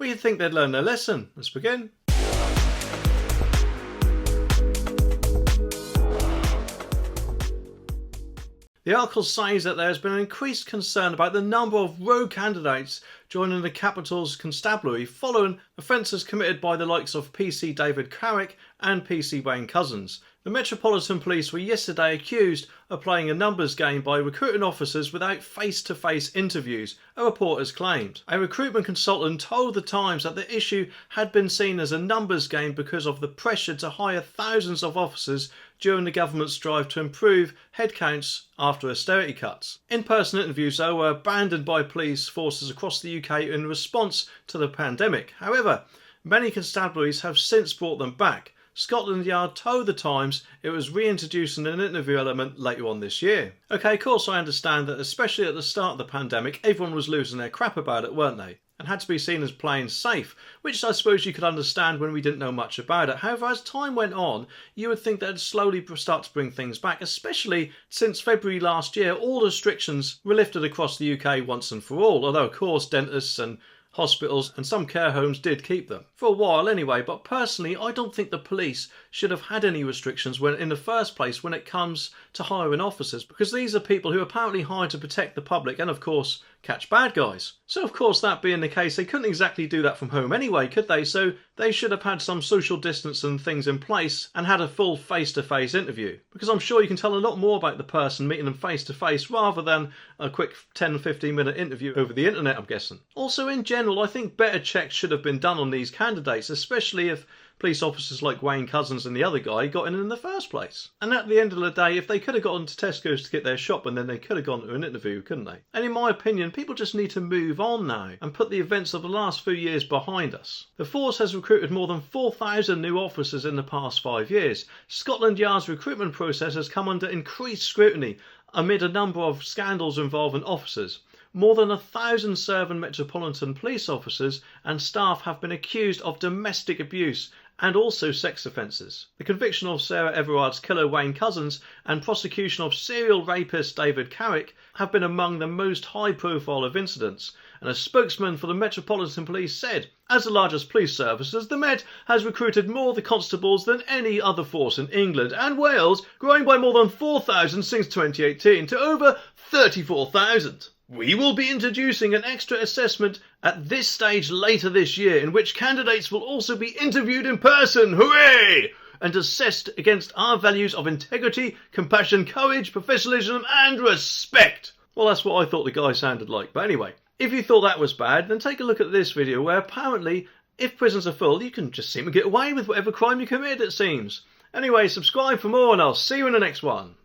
Well, you'd think they'd learn their lesson. Let's begin. The article says that there has been an increased concern about the number of rogue candidates joining the capital's constabulary following offences committed by the likes of PC David Carrick and PC Wayne Couzens. The Metropolitan Police were yesterday accused of playing a numbers game by recruiting officers without face-to-face interviews, a report has claimed. A recruitment consultant told The Times that the issue had been seen as a numbers game because of the pressure to hire thousands of officers during the government's drive to improve headcounts after austerity cuts. In-person interviews, though, were abandoned by police forces across the UK in response to the pandemic. However, many constabularies have since brought them back. Scotland Yard told The Times it was reintroducing an interview element later on this year. Okay, of course I understand that especially at the start of the pandemic, everyone was losing their crap about it, weren't they? And had to be seen as playing safe, which I suppose you could understand when we didn't know much about it. However, as time went on, you would think they'd slowly start to bring things back, especially since February last year, all restrictions were lifted across the UK once and for all, although of course dentists and hospitals and some care homes did keep them. For a while anyway, but personally I don't think the police should have had any restrictions when in the first place when it comes to hiring officers, because these are people who are apparently hired to protect the public and of course catch bad guys. So of course that being the case, they couldn't exactly do that from home anyway, could they? So they should have had some social distance and things in place and had a full face-to-face interview, because I'm sure you can tell a lot more about the person meeting them face-to-face rather than a quick 10-15 minute interview over the internet, I'm guessing. Also in general, I think better checks should have been done on these candidates, especially if police officers like Wayne Couzens and the other guy got in the first place. And at the end of the day, if they could have gone to Tesco's to get their shop, and then they could have gone to an interview, couldn't they? And in my opinion, people just need to move on now and put the events of the last few years behind us. The force has recruited more than 4,000 new officers in the past 5 years. Scotland Yard's recruitment process has come under increased scrutiny amid a number of scandals involving officers. More than 1,000 serving Metropolitan Police officers and staff have been accused of domestic abuse and also sex offences. The conviction of Sarah Everard's killer Wayne Couzens and prosecution of serial rapist David Carrick have been among the most high profile of incidents, and a spokesman for the Metropolitan Police said, "As the largest police services, the Met has recruited more the constables than any other force in England and Wales, growing by more than 4,000 since 2018 to over 34,000. We will be introducing an extra assessment at this stage later this year, in which candidates will also be interviewed in person, hooray! And assessed against our values of integrity, compassion, courage, professionalism and respect." Well, that's what I thought the guy sounded like. But anyway, if you thought that was bad, then take a look at this video where apparently if prisons are full, you can just seem to get away with whatever crime you committed, it seems. Anyway, subscribe for more and I'll see you in the next one.